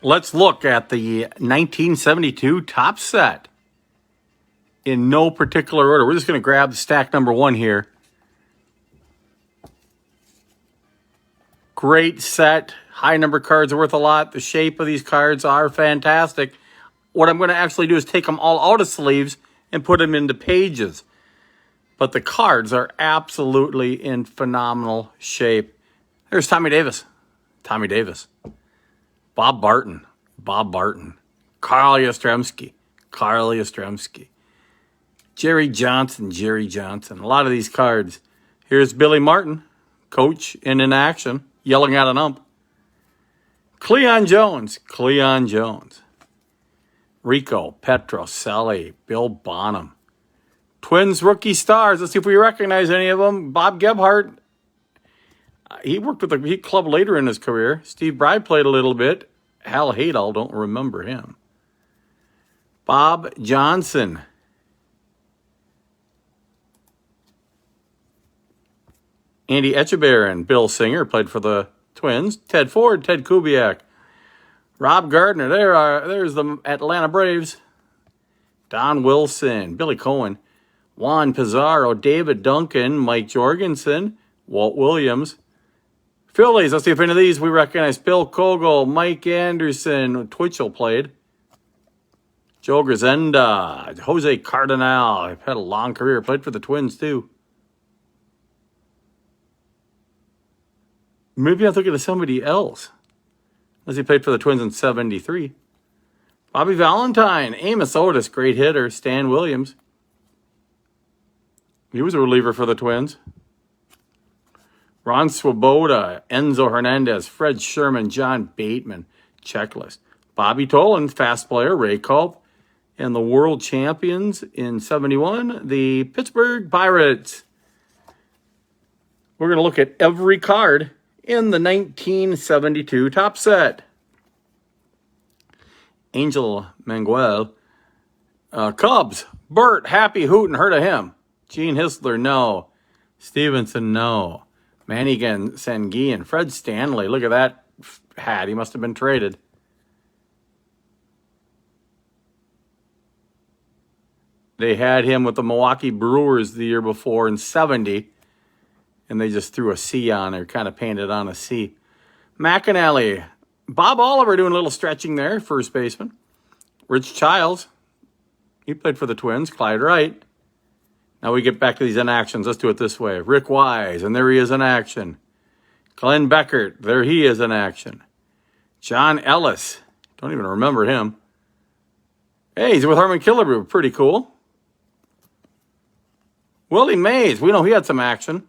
Let's look at the 1972 top set in no particular order. We're just going to grab stack number one here. Great set. High number cards are worth a lot. The shape of these cards are fantastic. What I'm going to actually do is take them all out of sleeves and put them into pages. But the cards are absolutely in phenomenal shape. There's Tommy Davis. Tommy Davis. Bob Barton. Bob Barton. Carl Yastrzemski. Carl Yastrzemski. Jerry Johnson. Jerry Johnson. A lot of these cards. Here's Billy Martin, coach in action, yelling at an ump. Cleon Jones. Cleon Jones. Rico Petrocelli. Bill Bonham. Twins rookie stars. Let's see if we recognize any of them. Bob Gebhardt. He worked with the Heat Club later in his career. Steve Bride played a little bit. Hal Haydel, don't remember him. Bob Johnson. Andy Etchebarren, Bill Singer played for the Twins. Ted Ford, Ted Kubiak. Rob Gardner, there's the Atlanta Braves. Don Wilson, Billy Cohen. Juan Pizarro, David Duncan, Mike Jorgensen, Walt Williams. Phillies, let's see if any of these we recognize. Bill Kogel, Mike Anderson, Twitchell played. Joe Grisenda, Jose Cardinal, had a long career, played for the Twins too. Maybe I'm thinking of somebody else. Unless he played for the Twins in 73. Bobby Valentine, Amos Otis, great hitter. Stan Williams. He was a reliever for the Twins. Ron Swoboda, Enzo Hernandez, Fred Sherman, John Bateman. Checklist. Bobby Tolan, fast player. Ray Culp. And the world champions in 71, the Pittsburgh Pirates. We're going to look at every card in the 1972 top set. Angel Manguel. Cubs. Bert, Happy Hootin', heard of him. Gene Hisler, no. Stevenson, no. Manigan Sengian. Fred Stanley, look at that hat. He must have been traded. They had him with the Milwaukee Brewers the year before in 70. And they just threw a C on there, kind of painted on a C. McAnally. Bob Oliver doing a little stretching there, first baseman. Rich Childs. He played for the Twins. Clyde Wright. Now we get back to these inactions. Let's do it this way. Rick Wise, and there he is in action. Glenn Beckert, there he is in action. John Ellis. Don't even remember him. Hey, he's with Harmon Killebrew. Pretty cool. Willie Mays. We know he had some action.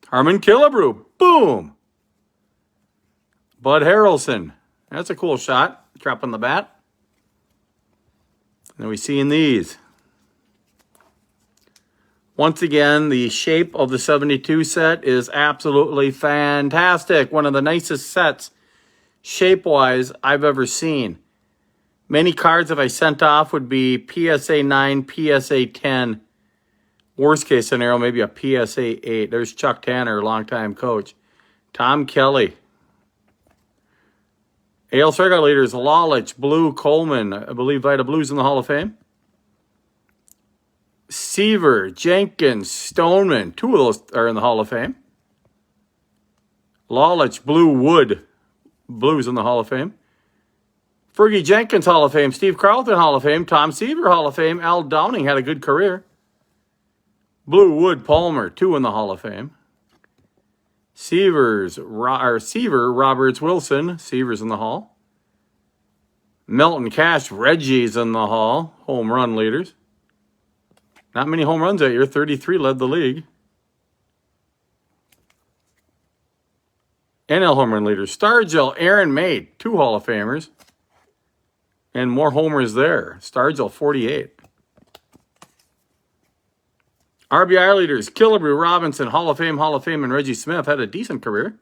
Harmon Killebrew. Boom. Bud Harrelson. That's a cool shot. Dropping the bat. And we see in these. Once again, the shape of the 72 set is absolutely fantastic. One of the nicest sets, shape-wise, I've ever seen. Many cards that I sent off would be PSA 9, PSA 10. Worst case scenario, maybe a PSA 8. There's Chuck Tanner, longtime coach. Tom Kelly. AL strikeout leaders, Lalich, Blue, Coleman. I believe Vita Blue's in the Hall of Fame. Seaver, Jenkins, Stoneman. Two of those are in the Hall of Fame. Lalich, Blue, Wood. Blue's in the Hall of Fame. Fergie Jenkins, Hall of Fame. Steve Carlton, Hall of Fame. Tom Seaver, Hall of Fame. Al Downing had a good career. Blue, Wood, Palmer, two in the Hall of Fame. Seaver, Roberts, Wilson. Seaver's in the Hall. Melton, Cash, Reggie's in the Hall. Home run leaders. Not many home runs that year. 33 led the league. NL home run leaders. Stargell, Aaron May, two Hall of Famers. And more homers there. Stargell, 48. RBI leaders, Killebrew, Robinson, Hall of Fame, and Reggie Smith had a decent career.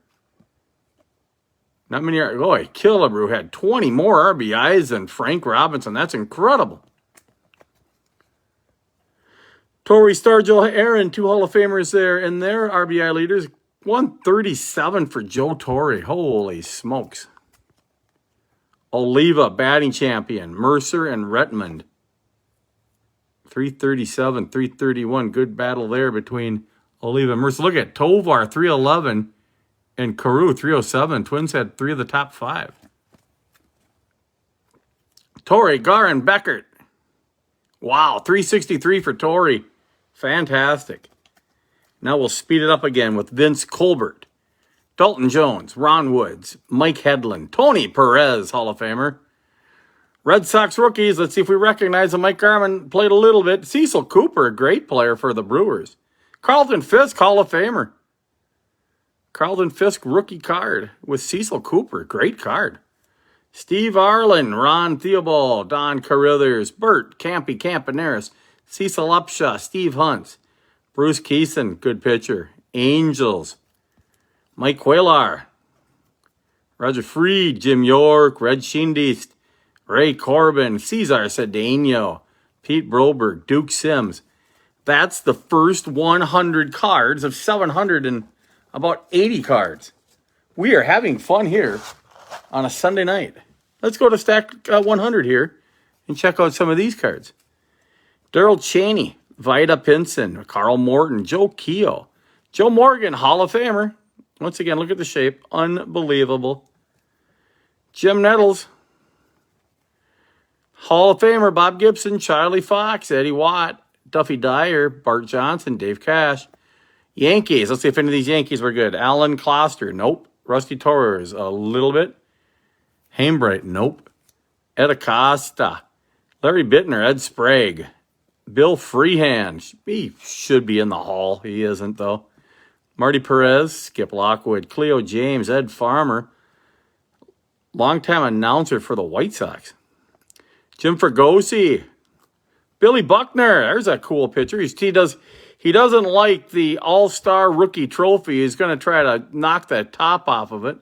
Not many. Boy, Killebrew had 20 more RBIs than Frank Robinson. That's incredible. Torrey, Stargell, Aaron, two Hall of Famers there, and their RBI leaders. 137 for Joe Torre. Holy smokes. Oliva, batting champion. Mercer and Redmond. 337, 331. Good battle there between Oliva and Mercer. Look at Tovar, 311. And Carew, 307. Twins had 3 of the top 5. Torre, Garin, Beckert. Wow, 363 for Torre. Fantastic. Now we'll speed it up again with Vince Colbert, Dalton Jones, Ron Woods, Mike Hedlund, Tony Perez, Hall of Famer. Red Sox rookies, let's see if we recognize them. Mike Garman played a little bit. Cecil Cooper, a great player for the Brewers. Carlton Fisk, Hall of Famer. Carlton Fisk rookie card with Cecil Cooper, great card. Steve Arlen, Ron Theobald, Don Carruthers, Bert Campy Campaneris, Cecil Upshaw, Steve Hunt, Bruce Keeson, good pitcher. Angels, Mike Cuellar, Roger Freed, Jim York, Red Shindiest, Ray Corbin, Cesar Cedeno, Pete Broberg, Duke Sims. That's the first 100 cards of 780 cards. We are having fun here on a Sunday night. Let's go to Stack 100 here and check out some of these cards. Darrell Cheney, Vida Pinson, Carl Morton, Joe Keogh, Joe Morgan, Hall of Famer. Once again, look at the shape. Unbelievable. Jim Nettles, Hall of Famer. Bob Gibson, Charlie Fox, Eddie Watt, Duffy Dyer, Bart Johnson, Dave Cash. Yankees, let's see if any of these Yankees were good. Alan Kloster, nope. Rusty Torres, a little bit. Hainbright, nope. Ed Acosta, Larry Bittner, Ed Sprague, Bill Freehand. He should be in the Hall. He isn't, though. Marty Perez, Skip Lockwood, Cleo James, Ed Farmer, longtime announcer for the White Sox. Jim Fregosi, Billy Buckner. There's a cool pitcher. He doesn't like the All-Star Rookie Trophy. He's going to try to knock the top off of it.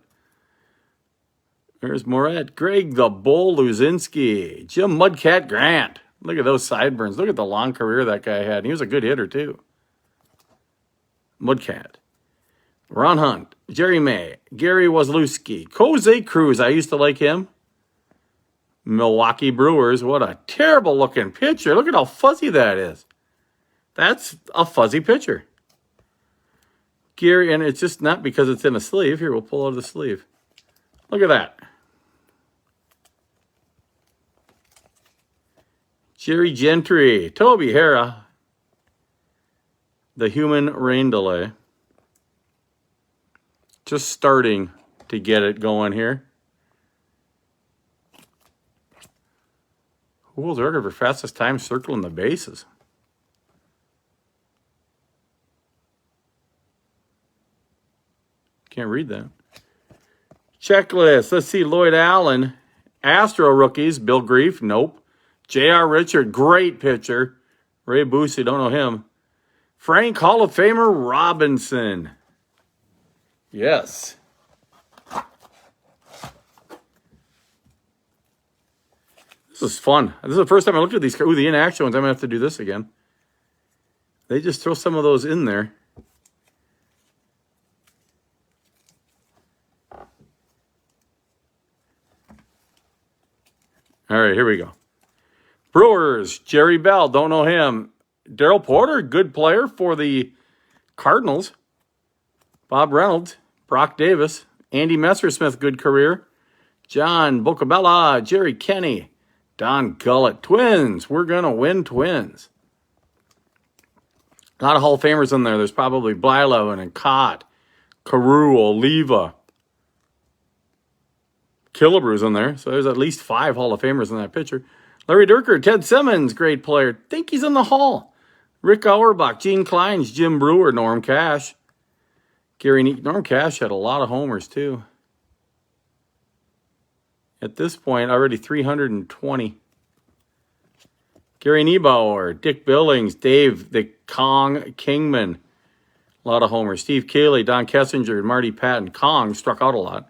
There's Moret, Greg the Bull Luzinski, Jim Mudcat Grant. Look at those sideburns. Look at the long career that guy had. He was a good hitter, too. Mudcat. Ron Hunt, Jerry May, Gary Wazlewski, Jose Cruz. I used to like him. Milwaukee Brewers. What a terrible-looking pitcher. Look at how fuzzy that is. That's a fuzzy pitcher. Gary, and it's just not because it's in a sleeve. Here, we'll pull out the sleeve. Look at that. Jerry Gentry, Toby Hara, the human rain delay. Just starting to get it going here. Who holds the record for fastest time circling the bases? Can't read that. Checklist. Let's see. Lloyd Allen. Astro rookies. Bill Grief. Nope. J.R. Richard. Great pitcher. Ray Boosie. Don't know him. Frank Hall of Famer Robinson. Yes. This is fun. This is the first time I looked at these. Ooh, the inaction ones. I'm going to have to do this again. They just throw some of those in there. All right, here we go. Brewers, Jerry Bell, don't know him. Darrell Porter, good player for the Cardinals. Bob Reynolds, Brock Davis, Andy Messersmith, good career. John Bocabella, Jerry Kenny, Don Gullett. Twins, we're going to win Twins. A lot of Hall of Famers in there. There's probably Blyleven and Cott, Carew, Oliva. Killabrew's in there, so there's at least 5 Hall of Famers in that picture. Larry Durker, Ted Simmons, great player. Think he's in the Hall. Rick Auerbach, Gene Kleins, Jim Brewer, Norm Cash. Norm Cash had a lot of homers, too. At this point, already 320. Gary Niebauer, Dick Billings, Dave the Kong Kingman. A lot of homers. Steve Cayley, Don Kessinger, and Marty Patton. Kong struck out a lot.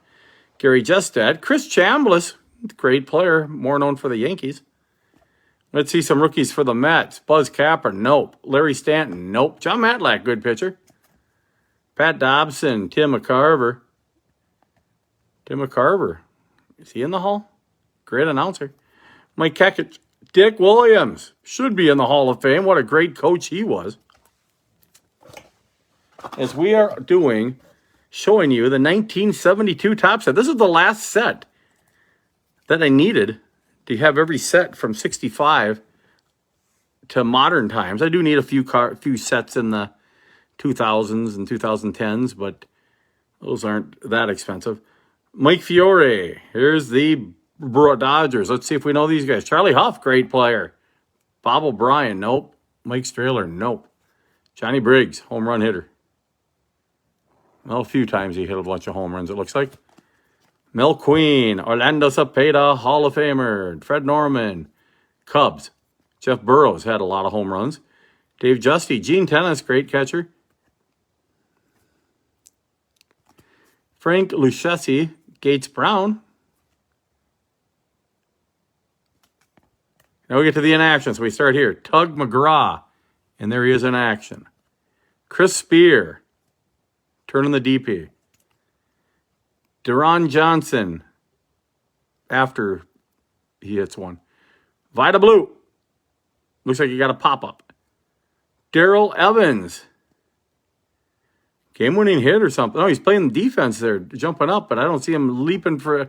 Gary Jestad, Chris Chambliss, great player, more known for the Yankees. Let's see some rookies for the Mets. Buzz Capper, nope. Larry Stanton, nope. John Matlack, good pitcher. Pat Dobson, Tim McCarver. Tim McCarver. Is he in the Hall? Great announcer. Mike Kekich. Dick Williams. Should be in the Hall of Fame. What a great coach he was. As we are showing you the 1972 top set. This is the last set that I needed to have every set from 65 to modern times. I do need a few sets in the 2000s and 2010s, but those aren't that expensive. Mike Fiore. Here's the Dodgers. Let's see if we know these guys. Charlie Huff, great player. Bob O'Brien, nope. Mike Strahler, nope. Johnny Briggs, home run hitter. Well, a few times he hit a bunch of home runs, it looks like. Mel Queen, Orlando Cepeda, Hall of Famer. Fred Norman, Cubs. Jeff Burrows had a lot of home runs. Dave Justy, Gene Tennis, great catcher. Frank Lucchesi, Gates Brown. Now we get to the inactions. We start here. Tug McGraw, and there he is in action. Chris Spear, turning the DP. Deron Johnson, after he hits one. Vida Blue, looks like he got a pop-up. Darrell Evans, game-winning hit or something. Oh, he's playing defense there, jumping up, but I don't see him leaping for... I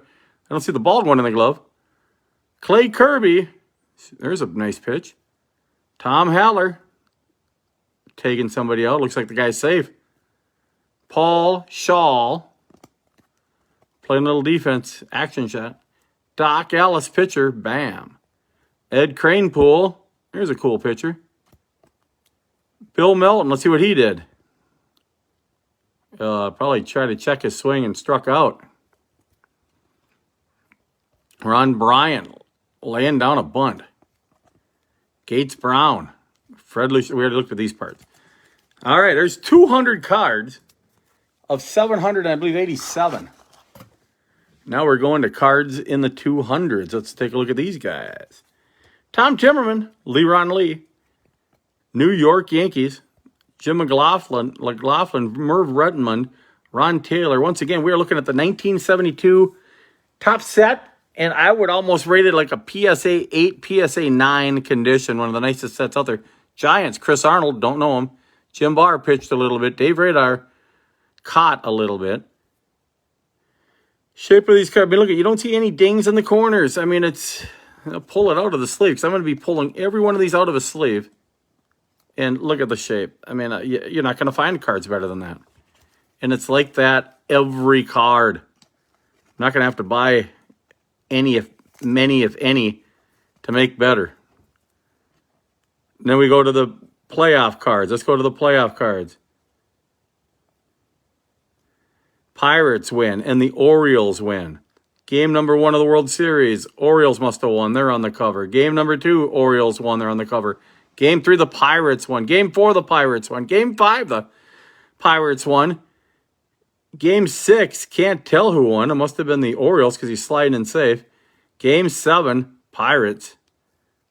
don't see the ball going in the glove. Clay Kirby, there's a nice pitch. Tom Haller, taking somebody out. Looks like the guy's safe. Paul Shaw, playing a little defense, action shot. Doc Ellis, pitcher, bam. Ed Kranepool, here's a cool pitcher. Bill Melton, let's see what he did. Probably tried to check his swing and struck out. Ron Bryant, laying down a bunt. Gates Brown. Fred Lucia. We already looked at these parts. All right, there's 200 cards of 700, I believe, 87. Now we're going to cards in the 200s. Let's take a look at these guys. Tom Timmerman, Leron Lee. New York Yankees. Jim McLaughlin, Merv Redmond, Ron Taylor. Once again, we are looking at the 1972 top set, and I would almost rate it like a PSA 8, PSA 9 condition, one of the nicest sets out there. Giants, Chris Arnold, don't know him. Jim Barr pitched a little bit. Dave Radar caught a little bit. Shape of these cards. I mean, look, you don't see any dings in the corners. I mean, it's... I'll pull it out of the sleeve because I'm going to be pulling every one of these out of a sleeve. And look at the shape. I mean, you're not going to find cards better than that. And it's like that every card. I'm not going to have to buy many, if any, to make better. And then we go to the playoff cards. Let's go to the playoff cards. Pirates win and the Orioles win. Game number 1 of the World Series, Orioles must have won. They're on the cover. Game number 2, Orioles won. They're on the cover. Game 3, the Pirates won. Game 4, the Pirates won. Game 5, the Pirates won. Game 6, can't tell who won. It must have been the Orioles because he's sliding in safe. Game 7, Pirates.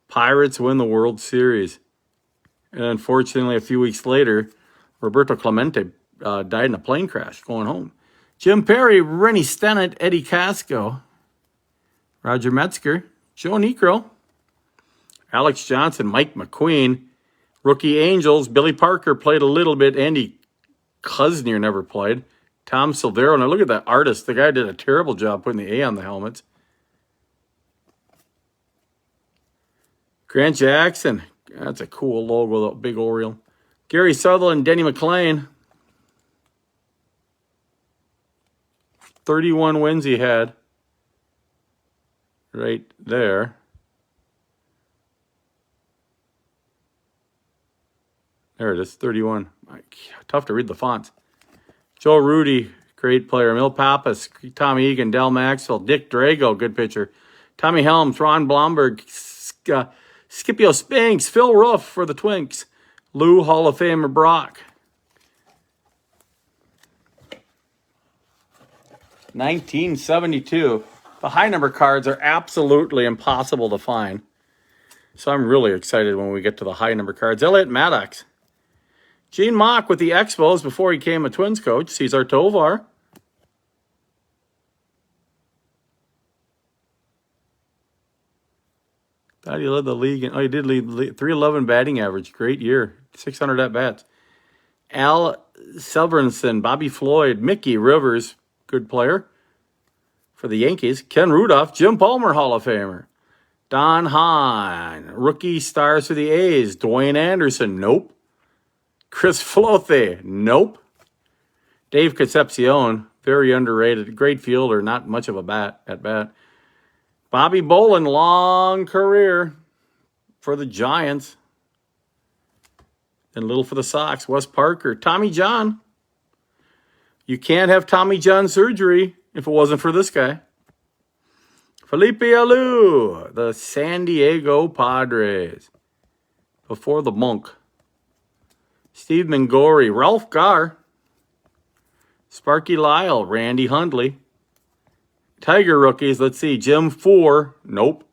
Pirates win the World Series. And unfortunately, a few weeks later, Roberto Clemente died in a plane crash going home. Jim Perry, Rennie Stennett, Eddie Casco, Roger Metzger, Joe Niekro, Alex Johnson, Mike McQueen, Rookie Angels, Billy Parker played a little bit, Andy Kuznier never played, Tom Silvero. Now look at that artist. The guy did a terrible job putting the A on the helmets. Grant Jackson, that's a cool logo, that big Oriole. Gary Sutherland, Denny McClain. 31 wins he had. Right there. There it is, 31. Tough to read the fonts. Joe Rudy, great player. Mil Pappas, Tommy Egan, Del Maxwell, Dick Drago, good pitcher. Tommy Helms, Ron Blomberg, Scipio Spinks, Phil Roof for the Twinks. Lou, Hall of Famer Brock. 1972. The high number cards are absolutely impossible to find. So I'm really excited when we get to the high number cards. Elliot Maddox. Gene Mock with the Expos before he became a Twins coach. Cesar Tovar. Thought he led the league. He did lead 311 batting average. Great year. 600 at-bats. Al Silverston, Bobby Floyd, Mickey Rivers, good player for the Yankees. Ken Rudolph, Jim Palmer, Hall of Famer. Don Hahn, rookie stars for the A's. Dwayne Anderson, nope. Chris Flote, nope. Dave Concepcion, very underrated. Great fielder, not much of a bat at bat. Bobby Bolin, long career for the Giants. And little for the Sox. Wes Parker. Tommy John. You can't have Tommy John surgery if it wasn't for this guy. Felipe Alou, the San Diego Padres. Before the Monk. Steve Mangori. Ralph Garr. Sparky Lyle. Randy Hundley. Tiger rookies. Let's see. Jim Four. Nope.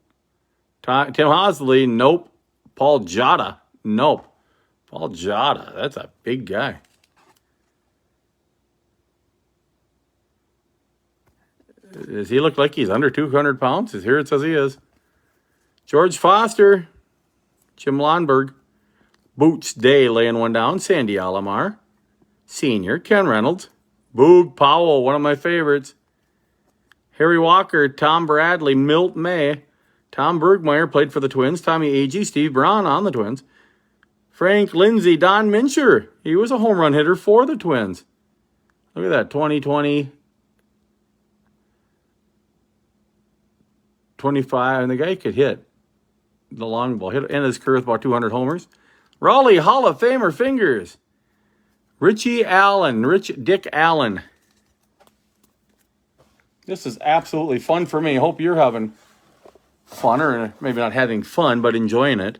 Tim Hosley. Nope. Paul Jada. Nope. Paul Jada, that's a big guy. Does he look like he's under 200 pounds? Here it says he is. George Foster, Jim Lonberg, Boots Day laying one down, Sandy Alomar, Senior, Ken Reynolds, Boog Powell, one of my favorites, Harry Walker, Tom Bradley, Milt May, Tom Bergmeyer played for the Twins, Tommy Agee, Steve Braun on the Twins, Frank Lindsay, Don Mincher. He was a home run hitter for the Twins. Look at that, 2020, 25, and the guy could hit the long ball. Hit in his career with about 200 homers. Raleigh Hall of Famer fingers. Richie Allen, Dick Allen. This is absolutely fun for me. Hope you're having fun, or maybe not having fun, but enjoying it.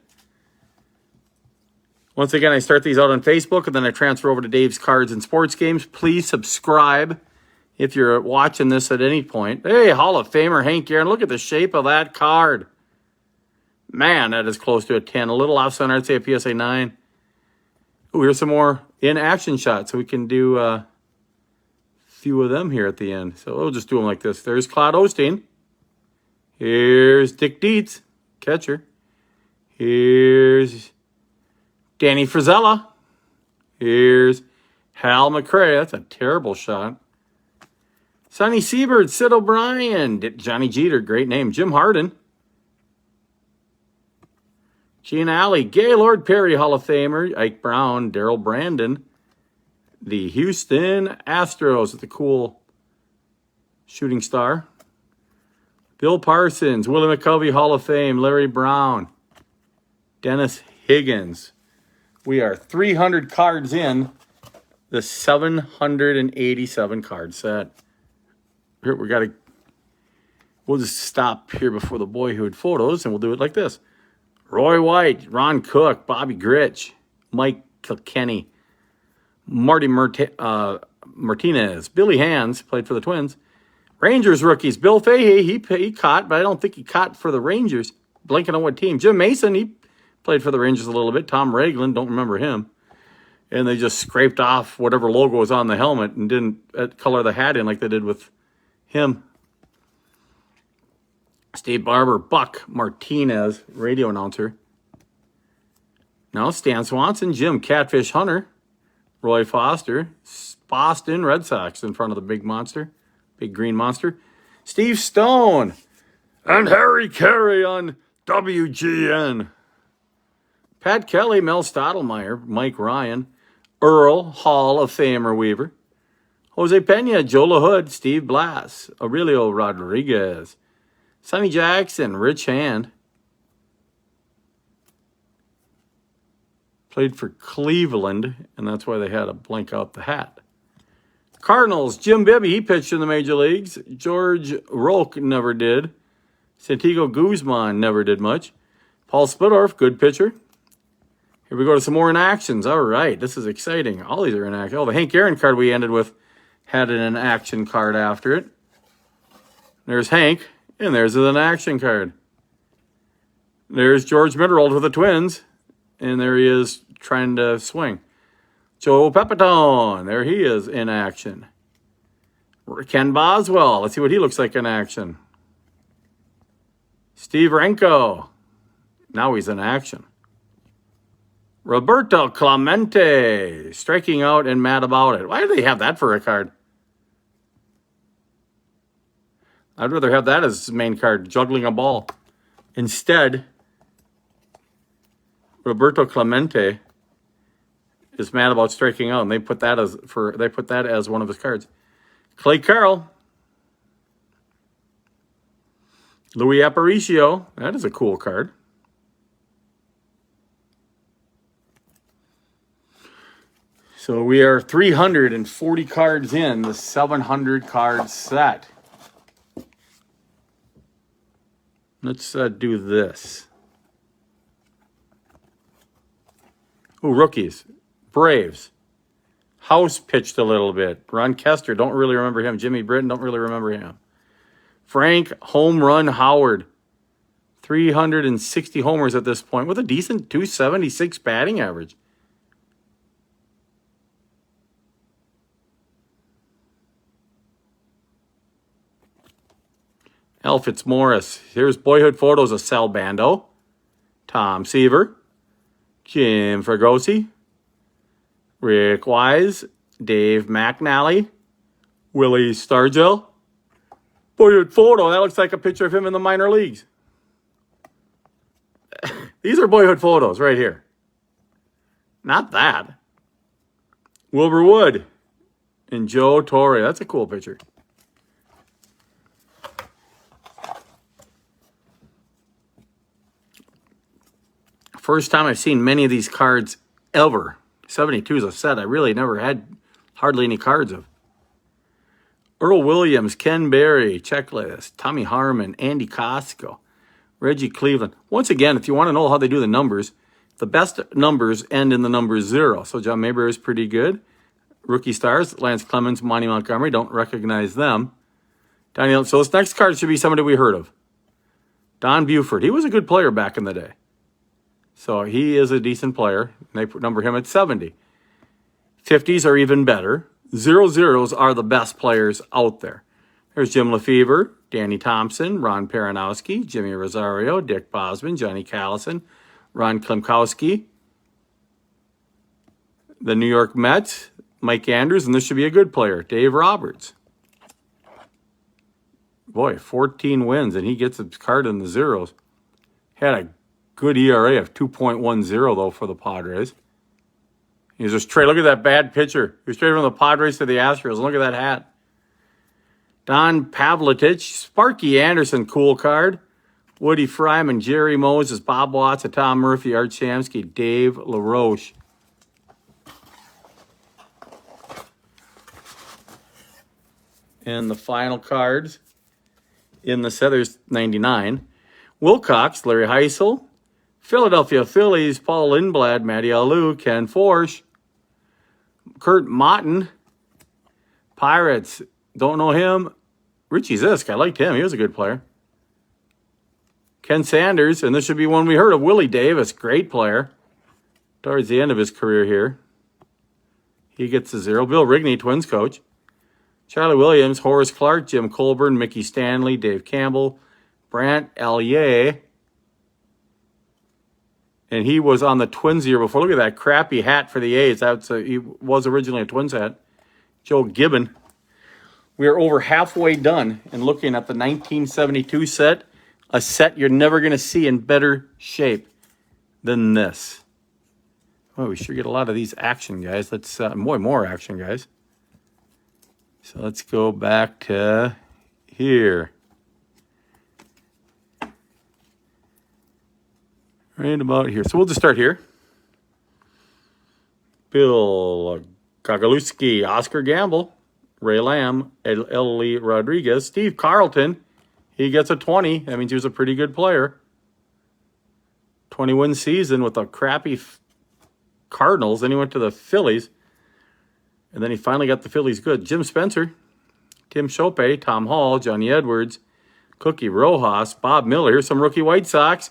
Once again, I start these out on Facebook, and then I transfer over to Dave's Cards and Sports Games. Please subscribe if you're watching this at any point. Hey, Hall of Famer Hank Aaron, look at the shape of that card. Man, that is close to a 10. A little off center, I'd say a PSA 9. Ooh, here's some more in-action shots, so we can do a few of them here at the end. So we'll just do them like this. There's Claude Osteen. Here's Dick Dietz, catcher. Here's Danny Frizella. Here's Hal McRae. That's a terrible shot. Sonny Siebert, Sid O'Brien, Johnny Jeter, great name. Jim Harden. Gene Alley, Gaylord Perry, Hall of Famer. Ike Brown, Darrell Brandon. The Houston Astros, the cool shooting star. Bill Parsons, Willie McCovey, Hall of Fame. Larry Brown. Dennis Higgins. We are 300 cards in the 787 card set. Here, we'll just stop here before the boyhood photos, and we'll do it like this. Roy White, Ron Cook, Bobby Grich, Mike Kilkenny, Marty Martinez, Billy Hands, played for the Twins. Rangers rookies, Bill Fahey, he caught, but I don't think he caught for the Rangers. Blanking on what team. Jim Mason, he played for the Rangers a little bit. Tom Ragland, don't remember him. And they just scraped off whatever logo was on the helmet and didn't color the hat in like they did with him. Steve Barber, Buck Martinez, radio announcer. Now Stan Swanson, Jim Catfish Hunter, Roy Foster, Boston Red Sox in front of the big monster, big green monster. Steve Stone and Harry Carey on WGN. Pat Kelly, Mel Stottlemyre, Mike Ryan, Earl, Hall of Famer Weaver, Jose Pena, Joe LaHood, Steve Blass, Aurelio Rodriguez, Sonny Jackson, Rich Hand. Played for Cleveland, and that's why they had to blank out the hat. Cardinals, Jim Bibby, he pitched in the major leagues. George Roque never did. Santiago Guzman never did much. Paul Splittorff, good pitcher. Here we go to some more in-actions. All right, this is exciting. All these are in action. Oh, the Hank Aaron card we ended with had an in-action card after it. There's Hank, and there's an action card. There's George Mitterold with the Twins, and there he is trying to swing. Joe Pepitone. There he is in action. Ken Boswell. Let's see what he looks like in action. Steve Renko. Now he's in action. Roberto Clemente. Striking out and mad about it. Why do they have that for a card? I'd rather have that as his main card, juggling a ball. Instead, Roberto Clemente is mad about striking out, and they put that as one of his cards. Clay Carroll. Louis Aparicio. That is a cool card. So we are 340 cards in the 700 card set. Let's do this. Ooh, rookies. Braves. House pitched a little bit. Ron Kester, don't really remember him. Jimmy Britton, don't really remember him. Frank Home Run Howard. 360 homers at this point with a decent 276 batting average. Al Fitzmaurice. Here's boyhood photos of Sal Bando. Tom Seaver. Jim Fregosi. Rick Wise. Dave McNally. Willie Stargell. Boyhood photo. That looks like a picture of him in the minor leagues. These are boyhood photos right here. Not that. Wilbur Wood. And Joe Torre. That's a cool picture. First time I've seen many of these cards ever. 72 is a set I really never had hardly any cards of. Earl Williams, Ken Berry, Checklist, Tommy Harmon, Andy Costco, Reggie Cleveland. Once again, if you want to know how they do the numbers, the best numbers end in the number 0. So John Mayberry is pretty good. Rookie stars, Lance Clemens, Monty Montgomery. Don't recognize them. So this next card should be somebody we heard of. Don Buford. He was a good player back in the day. So he is a decent player. They number him at 70. 50s are even better. 00s are the best players out there. There's Jim Lefevre, Danny Thompson, Ron Peranowski, Jimmy Rosario, Dick Bosman, Johnny Callison, Ron Klimkowski, the New York Mets, Mike Andrews, and this should be a good player, Dave Roberts. Boy, 14 wins, and he gets a card in the 0s. Had a good ERA of 2.10, though, for the Padres. He's just trade. Look at that bad pitcher. He was traded from the Padres to the Astros. Look at that hat. Don Pavlitich, Sparky Anderson, cool card. Woody Fryman, Jerry Moses, Bob Watts, Tom Murphy, Art Shamsky, Dave LaRoche. And the final cards in the set, there's 99. Wilcox, Larry Heisel, Philadelphia Phillies, Paul Lindblad, Matty Alou, Ken Forsch, Kurt Motton, Pirates, don't know him. Richie Zisk, I liked him. He was a good player. Ken Sanders, and this should be one we heard of. Willie Davis, great player. Towards the end of his career here. He gets a 0. Bill Rigney, Twins coach. Charlie Williams, Horace Clark, Jim Colburn, Mickey Stanley, Dave Campbell, Brant Allier. And he was on the Twins year before. Look at that crappy hat for the A's. He was originally a Twins hat. Joe Gibbon. We are over halfway done and looking at the 1972 set. A set you're never going to see in better shape than this. Oh, we sure get a lot of these action, guys. Let's more action, guys. So let's go back to here. Right about here. So we'll just start here. Bill Kogalewski, Oscar Gamble, Ray Lamb, Ellie Rodriguez, Steve Carlton. He gets a 20. That means he was a pretty good player. 20-win season with the crappy Cardinals. Then he went to the Phillies. And then he finally got the Phillies good. Jim Spencer, Tim Chope, Tom Hall, Johnny Edwards, Cookie Rojas, Bob Miller. Here's some rookie White Sox.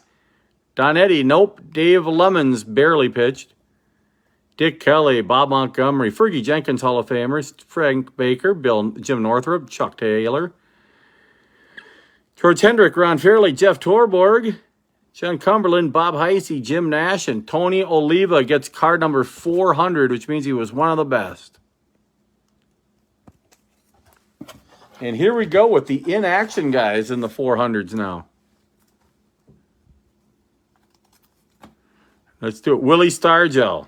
Don Eddy, nope. Dave Lemons barely pitched. Dick Kelly, Bob Montgomery, Fergie Jenkins, Hall of Famers, Frank Baker, Jim Northrup, Chuck Taylor, George Hendrick, Ron Fairley, Jeff Torborg, John Cumberland, Bob Heisey, Jim Nash, and Tony Oliva gets card number 400, which means he was one of the best. And here we go with the in-action guys in the 400s now. Let's do it. Willie Stargell.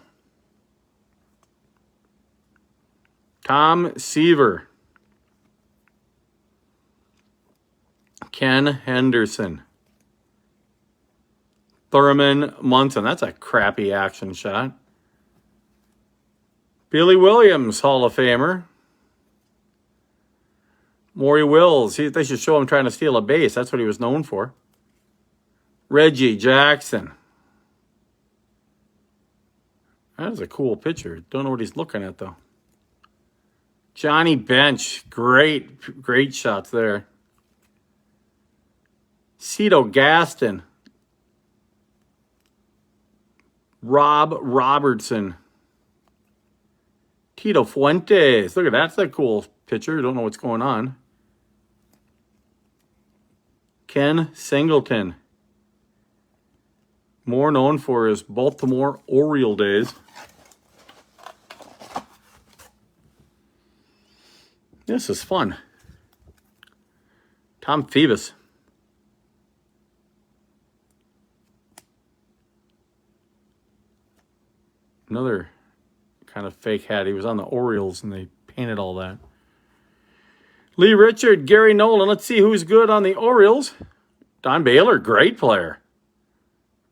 Tom Seaver. Ken Henderson. Thurman Munson. That's a crappy action shot. Billy Williams, Hall of Famer. Maury Wills. They should show him trying to steal a base. That's what he was known for. Reggie Jackson. That is a cool picture. Don't know what he's looking at, though. Johnny Bench. Great shots there. Cito Gaston. Rob Robertson. Tito Fuentes. Look at that. That's a cool picture. Don't know what's going on. Ken Singleton. More known for his Baltimore Oriole days. This is fun. Tom Phoebus. Another kind of fake hat. He was on the Orioles and they painted all that. Lee Richard, Gary Nolan. Let's see who's good on the Orioles. Don Baylor, great player.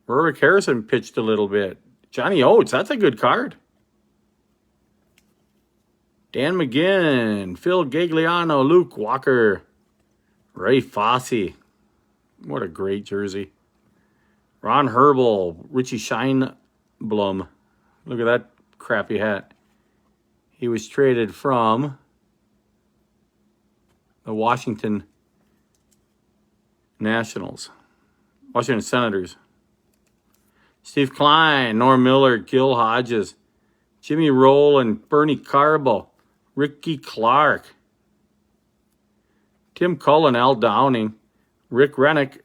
Rorick Harrison pitched a little bit. Johnny Oates, that's a good card. Dan McGinn, Phil Gagliano, Luke Walker, Ray Fosse. What a great jersey. Ron Herbel, Richie Scheinblum. Look at that crappy hat. He was traded from the Washington Nationals. Washington Senators. Steve Klein, Norm Miller, Gil Hodges, Jimmy Rowland, Bernie Carbo, Ricky Clark, Tim Cullen, Al Downing, Rick Rennick,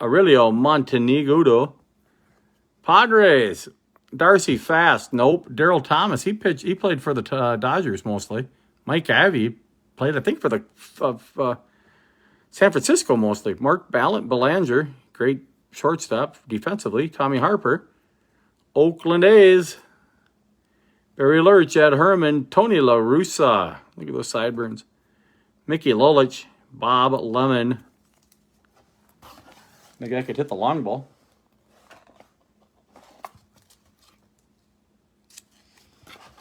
Aurelio Montenegro, Padres, Darcy Fast, nope. Daryl Thomas, he played for the Dodgers mostly. Mike Ivey played, I think, for the San Francisco mostly. Mark Belanger, great shortstop defensively. Tommy Harper, Oakland A's, Barry Lurch, Ed Herman, Tony La Russa. Look at those sideburns. Mickey Lolich, Bob Lemon. The guy could hit the long ball.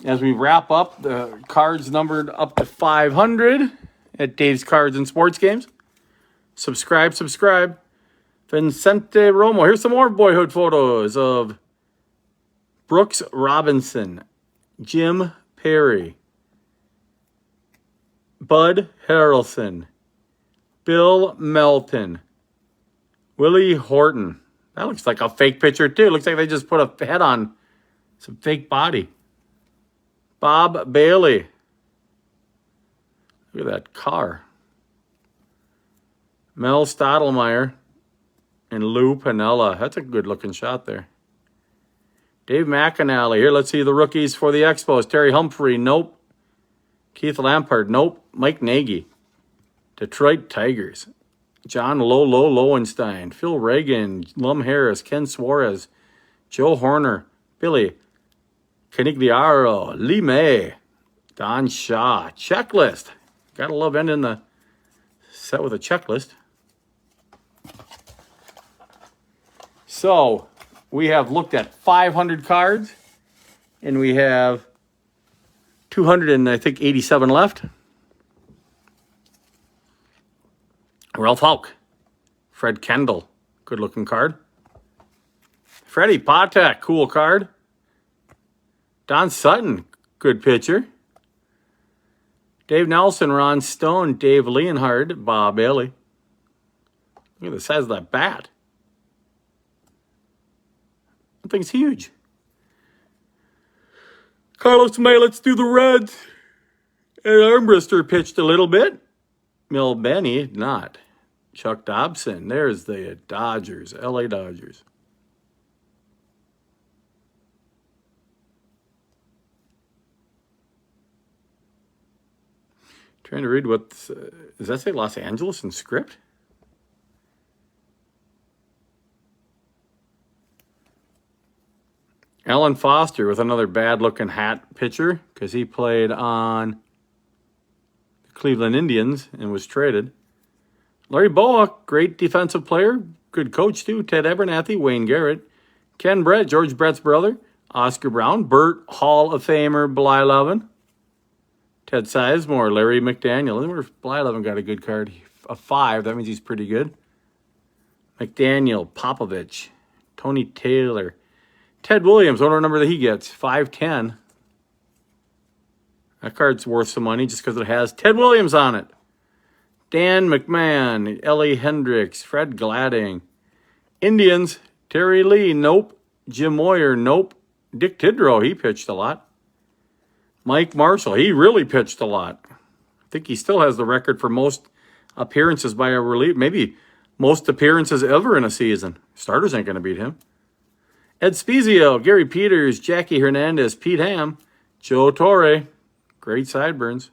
As we wrap up, the cards numbered up to 500 at Dave's Cards and Sports Games. Subscribe. Vincente Romo. Here's some more boyhood photos of Brooks Robinson, Jim Perry, Bud Harrelson, Bill Melton, Willie Horton. That looks like a fake picture too. Looks like they just put a head on some fake body. Bob Bailey. Look at that car. Mel Stottlemyre and Lou Piniella. That's a good looking shot there. Dave McAnally. Here, let's see the rookies for the Expos. Terry Humphrey, nope. Keith Lampard, nope. Mike Nagy. Detroit Tigers. John Lolo Lowenstein. Phil Reagan. Lum Harris. Ken Suarez. Joe Horner. Billy Canigliaro. Lee May. Don Shaw. Checklist. Gotta love ending the set with a checklist. So, we have looked at 500 cards, and we have 287 left. Ralph Houck, Fred Kendall, good-looking card. Freddie Patek, cool card. Don Sutton, good pitcher. Dave Nelson, Ron Stone, Dave Leonhard, Bob Bailey. Look at the size of that bat. That thing's huge. Carlos May, let's do the Reds. And Armbrister pitched a little bit. Mil Benny, not. Chuck Dobson, there's the Dodgers, LA Dodgers. Trying to read what, does that say Los Angeles in script? Alan Foster with another bad-looking hat pitcher because he played on the Cleveland Indians and was traded. Larry Bowa, great defensive player, good coach too. Ted Abernathy, Wayne Garrett, Ken Brett, George Brett's brother, Oscar Brown, Burt, Hall of Famer, Blyleven, Ted Sizemore, Larry McDaniel. I wonder if Blyleven got a good card. A 5, that means he's pretty good. McDaniel, Popovich, Tony Taylor, Ted Williams, what number that he gets? 510. That card's worth some money just because it has Ted Williams on it. Dan McMahon, Ellie Hendricks, Fred Gladding. Indians, Terry Lee, nope. Jim Moyer, nope. Dick Tidrow, he pitched a lot. Mike Marshall, he really pitched a lot. I think he still has the record for most appearances by a relief. Maybe most appearances ever in a season. Starters ain't going to beat him. Ed Spezio, Gary Peters, Jackie Hernandez, Pete Ham, Joe Torre. Great sideburns.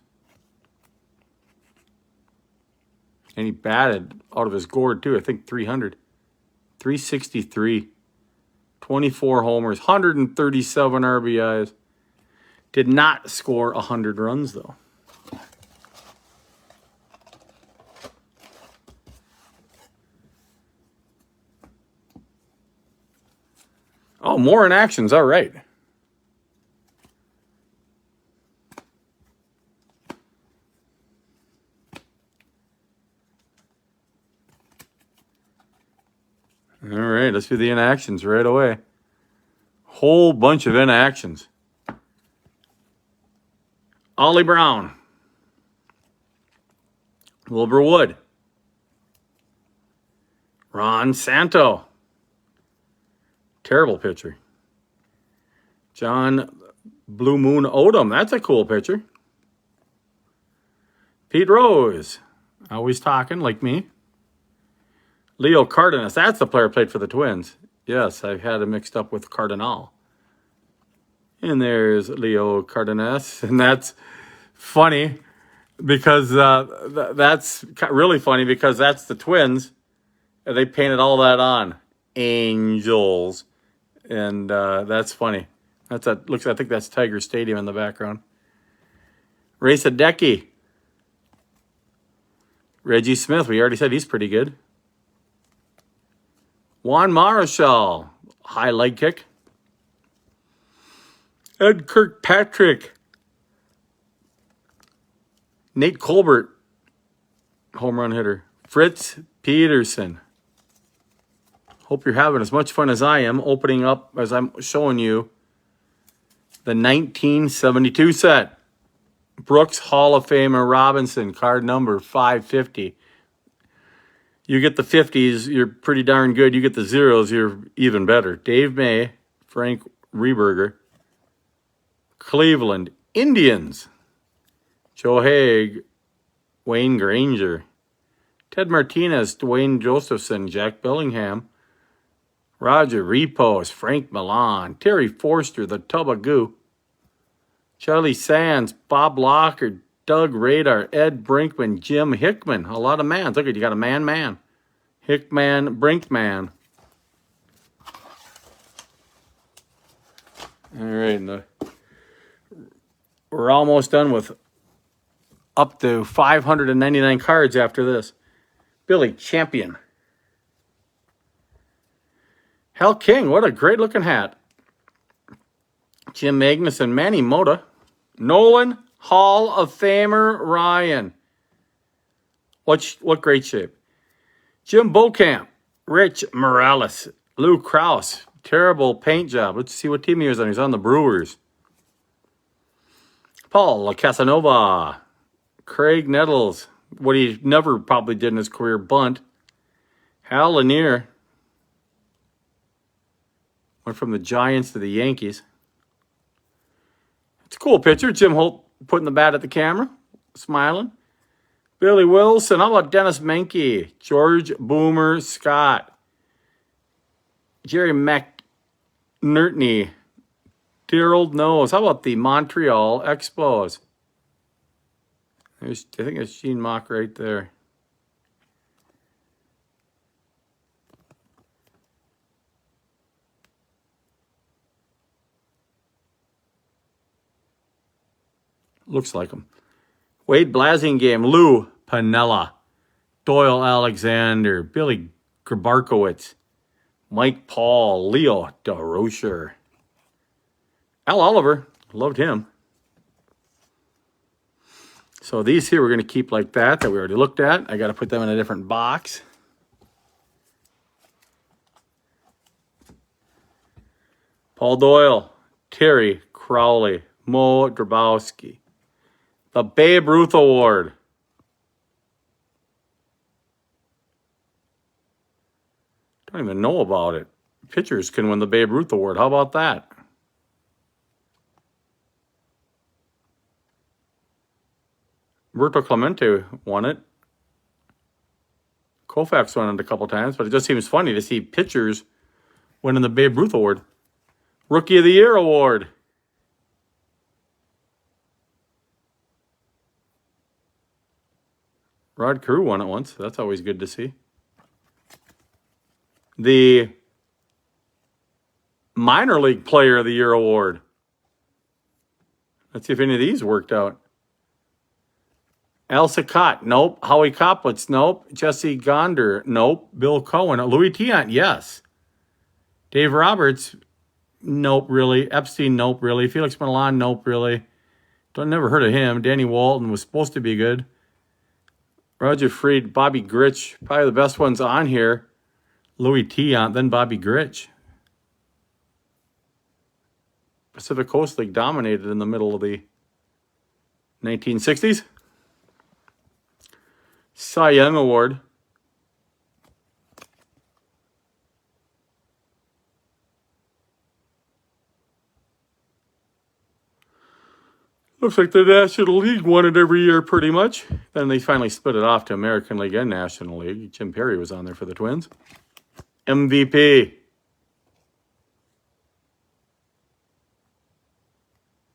And he batted out of his gourd, too. I think 300. 363. 24 homers. 137 RBIs. Did not score 100 runs, though. Oh, more in actions. All right. All right, let's do the inactions right away. Whole bunch of inactions. Ollie Brown. Wilbur Wood. Ron Santo. Terrible pitcher. John Blue Moon Odom. That's a cool pitcher. Pete Rose. Always talking like me. Leo Cardenas. That's the player who played for the Twins. Yes, I had him mixed up with Cardinal. And there's Leo Cardenas. And that's funny because that's really funny because that's the Twins. And they painted all that on. Angels. And that's funny. I think that's Tiger Stadium in the background. Ray Sadecki. Reggie Smith. We already said he's pretty good. Juan Marichal. High leg kick. Ed Kirkpatrick. Nate Colbert. Home run hitter. Fritz Peterson. Hope you're having as much fun as I am opening up as I'm showing you the 1972 set. Brooks Hall of Famer Robinson, card number 550. You get the 50s, you're pretty darn good. You get the zeros, you're even better. Dave May, Frank Rieberger. Cleveland Indians. Joe Haig, Wayne Granger. Ted Martinez, Dwayne Josephson, Jack Bellingham. Roger Repos, Frank Milan, Terry Forster, the Tub of Goo, Charlie Sands, Bob Locker, Doug Radar, Ed Brinkman, Jim Hickman. A lot of mans. Look at you got a man. Hickman, Brinkman. All right, we're almost done with up to 599 cards after this. Billy Champion. Hal King, what a great looking hat. Jim Magnuson, Manny Mota. Nolan, Hall of Famer Ryan. What great shape. Jim Beaucamp, Rich Morales, Lou Krause. Terrible paint job. Let's see what team he was on. He's on the Brewers. Paul Casanova, Craig Nettles. What he never probably did in his career, bunt. Hal Lanier. Went from the Giants to the Yankees. It's a cool picture. Jim Holt putting the bat at the camera, smiling. Billy Wilson. How about Dennis Menke? George Boomer Scott. Jerry McNertney. Dear old nose. How about the Montreal Expos? I think it's Gene Mock right there. Looks like him. Wade Blasingame, Lou Piniella, Doyle Alexander, Billy Grabarkowitz, Mike Paul, Leo DeRocher. Al Oliver, loved him. So these here we're going to keep like that we already looked at. I got to put them in a different box. Paul Doyle, Terry Crowley, Mo Drabowski. The Babe Ruth Award. Don't even know about it. Pitchers can win the Babe Ruth Award. How about that? Roberto Clemente won it. Koufax won it a couple times, but it just seems funny to see pitchers winning the Babe Ruth Award. Rookie of the Year Award. Rod Carew won it once. That's always good to see. The Minor League Player of the Year Award. Let's see if any of these worked out. Al Saccott, nope. Howie Koplitz, nope. Jesse Gonder, nope. Bill Cohen. Louis Tiant, yes. Dave Roberts, nope, really. Epstein, nope, really. Felix Milan, nope, really. Never heard of him. Danny Walton was supposed to be good. Roger Freed, Bobby Grich, probably the best ones on here. Louis Tiant, then Bobby Grich. Pacific Coast League dominated in the middle of the 1960s. Cy Young Award. Looks like the National League won it every year pretty much. Then they finally split it off to American League and National League. Jim Perry was on there for the Twins. MVP.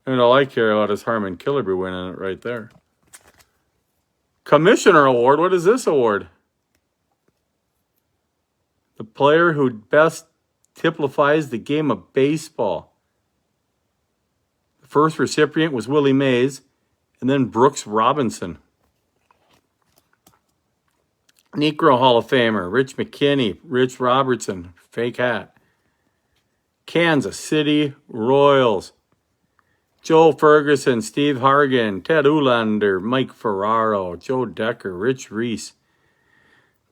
And all I care about is Harmon Killebrew winning it right there. Commissioner Award. What is this award? The player who best typifies the game of baseball. The first recipient was Willie Mays, and then Brooks Robinson. Negro Hall of Famer, Rich McKinney, Rich Robertson, fake hat. Kansas City Royals. Joe Ferguson, Steve Hargan, Ted Ulander, Mike Ferraro, Joe Decker, Rich Reese,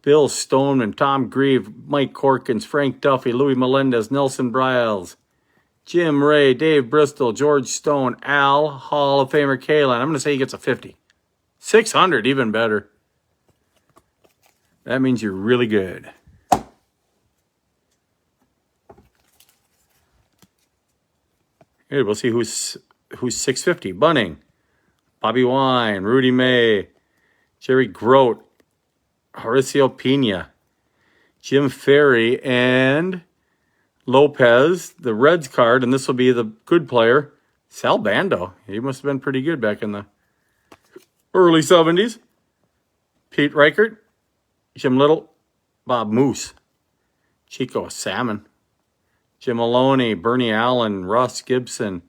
Bill Stoneman, Tom Grieve, Mike Corkins, Frank Duffy, Louis Melendez, Nelson Briles, Jim Ray, Dave Bristol, George Stone, Al, Hall of Famer Kaline. I'm going to say he gets a 50. 600, even better. That means you're really good. Hey, we'll see who's 650. Bunning, Bobby Wine, Rudy May, Jerry Grote, Horacio Pena, Jim Ferry, and Lopez, the Reds card, and this will be the good player, Sal Bando. He must have been pretty good back in the early 70s. Pete Reichert, Jim Little, Bob Moose, Chico Salmon, Jim Maloney, Bernie Allen, Russ Gibson,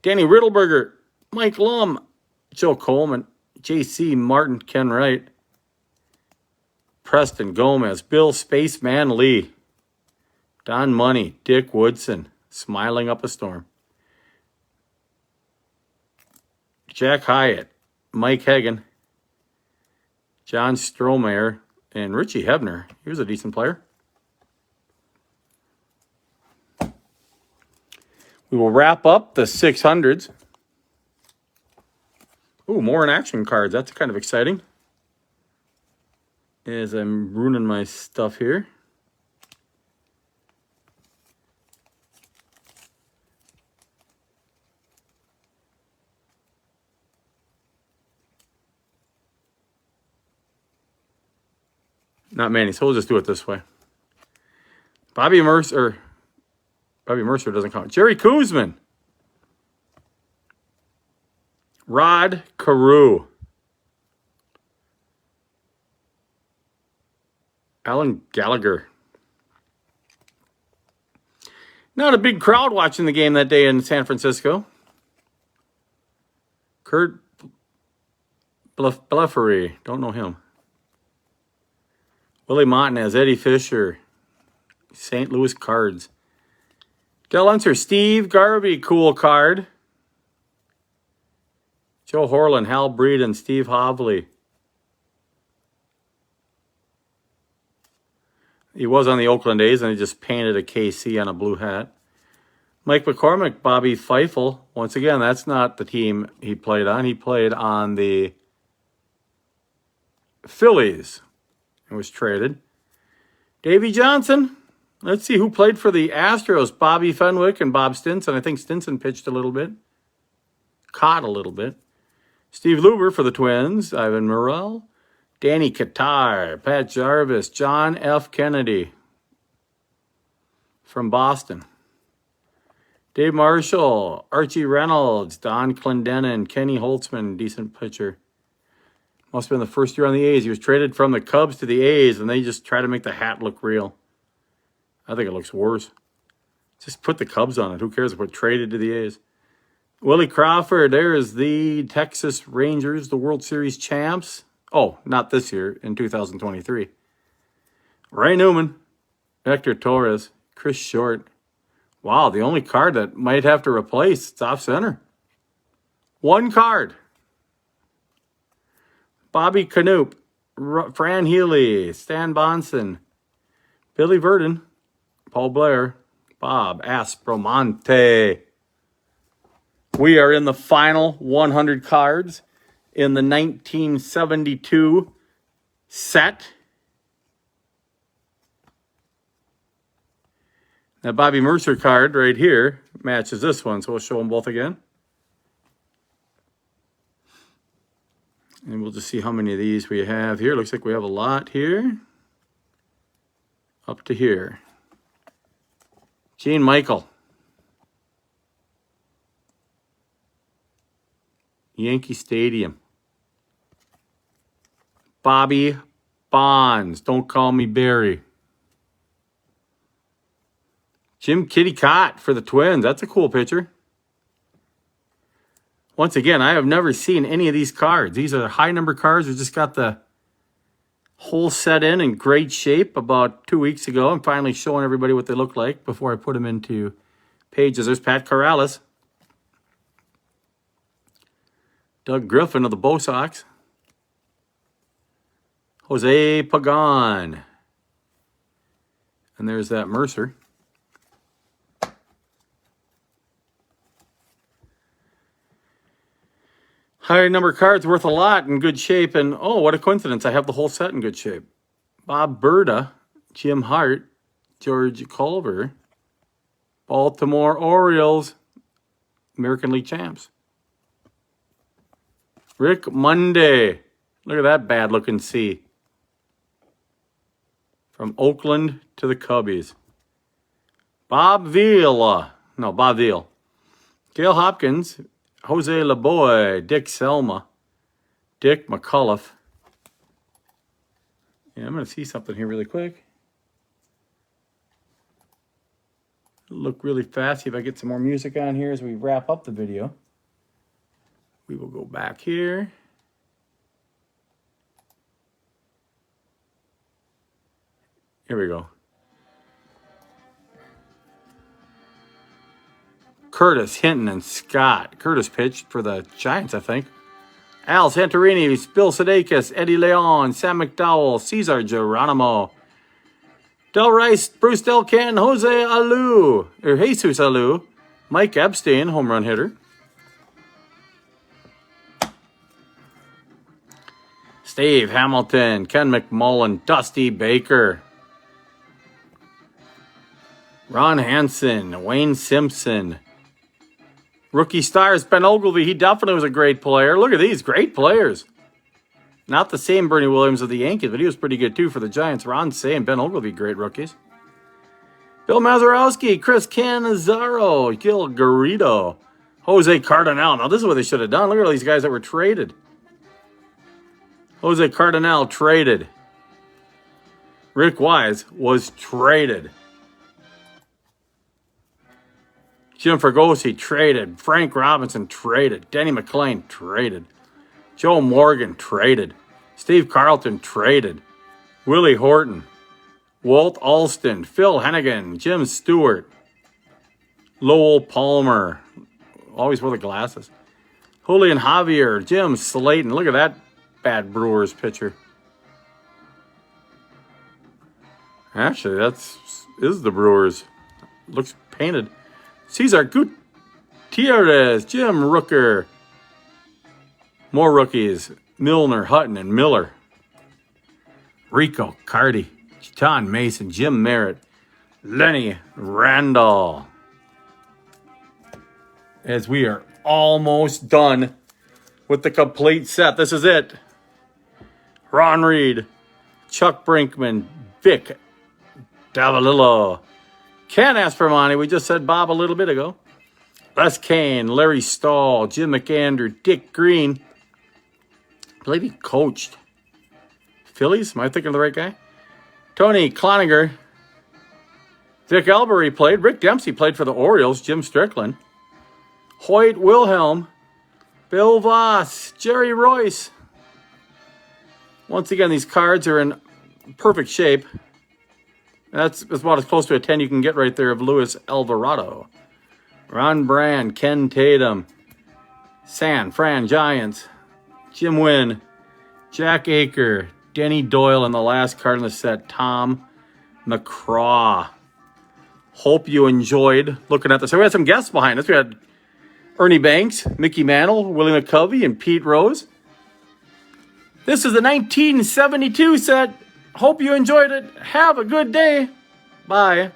Danny Riddleberger, Mike Lum, Joe Coleman, J.C. Martin, Ken Wright, Preston Gomez, Bill Spaceman Lee, Don Money, Dick Woodson, smiling up a storm, Jack Hyatt, Mike Hagan, John Strohmeyer, and Richie Hebner. He was a decent player. We will wrap up the 600s. Ooh, more in action cards. That's kind of exciting. As I'm ruining my stuff here. Not many, so we'll just do it this way. Bobby Mercer doesn't count. Jerry Koosman. Rod Carew. Alan Gallagher. Not a big crowd watching the game that day in San Francisco. Kurt Bleffery. Don't know him. Willie Montanez. Eddie Fisher. St. Louis Cards. Del Unser. Steve Garvey. Cool card. Joe Horland. Hal Breeden. Steve Hovley. He was on the Oakland A's, and he just painted a KC on a blue hat. Mike McCormick, Bobby Feifel. Once again, that's not the team he played on. He played on the Phillies and was traded. Davey Johnson. Let's see who played for the Astros. Bobby Fenwick and Bob Stinson. I think Stinson pitched a little bit. Caught a little bit. Steve Luber for the Twins. Ivan Morrell. Danny Qatar, Pat Jarvis, John F. Kennedy from Boston. Dave Marshall, Archie Reynolds, Don Clendenin, Kenny Holtzman, decent pitcher. Must have been the first year on the A's. He was traded from the Cubs to the A's, and they just try to make the hat look real. I think it looks worse. Just put the Cubs on it. Who cares if we're traded to the A's? Willie Crawford, there's the Texas Rangers, the World Series champs. Oh, not this year, in 2023. Ray Newman, Hector Torres, Chris Short. Wow, the only card that might have to replace, it's off center. One card. Bobby Canoop, Fran Healy, Stan Bonson, Billy Verdon, Paul Blair, Bob Aspromonte. We are in the final 100 cards in the 1972 set. That Bobby Mercer card right here matches this one, so we'll show them both again. And we'll just see how many of these we have here. Looks like we have a lot here. Up to here. Gene Michael. Yankee Stadium. Bobby Bonds. Don't call me Barry. Jim Kitty Cott for the Twins. That's a cool picture. Once again, I have never seen any of these cards. These are high number cards. We just got the whole set in great shape about 2 weeks ago. I'm finally showing everybody what they look like before I put them into pages. There's Pat Corrales. Doug Griffin of the Bo Sox. Jose Pagan. And there's that Mercer. High number cards worth a lot in good shape. And oh, what a coincidence. I have the whole set in good shape. Bob Berta, Jim Hart, George Culver, Baltimore Orioles, American League champs. Rick Monday. Look at that bad-looking C. From Oakland to the Cubbies. Bob Veal. Bob Veal. Gail Hopkins. Jose LeBoy. Dick Selma. Dick McCullough. Yeah, I'm going to see something here really quick. Look really fast. See if I get some more music on here as we wrap up the video. We will go back here. Here we go. Curtis, Hinton, and Scott. Curtis pitched for the Giants, I think. Al Santorini, Bill Sudeikis, Eddie Leon, Sam McDowell, Cesar Geronimo, Del Rice, Bruce Delcan, Jesus Alou, Mike Epstein, home run hitter. Steve Hamilton, Ken McMullen, Dusty Baker, Ron Hansen, Wayne Simpson. Rookie stars, Ben Ogilvy, he definitely was a great player. Look at these, great players. Not the same Bernie Williams of the Yankees, but he was pretty good too for the Giants. Ron Say and Ben Ogilvy, great rookies. Bill Mazeroski, Chris Cannizzaro, Gil Garrido, Jose Cardinal. Now this is what they should have done. Look at all these guys that were traded. Jose Cardinal traded. Rick Wise was traded. Jim Fregosi traded. Frank Robinson traded. Denny McClain traded. Joe Morgan traded. Steve Carlton traded. Willie Horton. Walt Alston. Phil Hennigan. Jim Stewart. Lowell Palmer. Always wore the glasses. Julian Javier. Jim Slayton. Look at that bad Brewers pitcher. Actually, is the Brewers. Looks painted. Cesar Gutierrez, Jim Rooker. More rookies. Milner, Hutton, and Miller. Rico Cardi, John Mason, Jim Merritt, Lenny Randall. As we are almost done with the complete set. This is it. Ron Reed, Chuck Brinkman, Vic Davalillo, Ken Aspermani, we just said Bob a little bit ago. Les Kane, Larry Stahl, Jim McAndrew, Dick Green. I believe he coached Phillies. Am I thinking of the right guy? Tony Cloninger. Dick Albury played. Rick Dempsey played for the Orioles. Jim Strickland. Hoyt Wilhelm. Bill Voss. Jerry Royce. Once again, these cards are in perfect shape. That's about as close to a 10 you can get right there of Luis Alvarado. Ron Brand, Ken Tatum, San Fran Giants, Jim Wynn, Jack Aker, Denny Doyle, and the last card in the set, Tom McCraw. Hope you enjoyed looking at this. So we had some guests behind us. We had Ernie Banks, Mickey Mantle, Willie McCovey, and Pete Rose. This is the 1972 set. Hope you enjoyed it. Have a good day. Bye.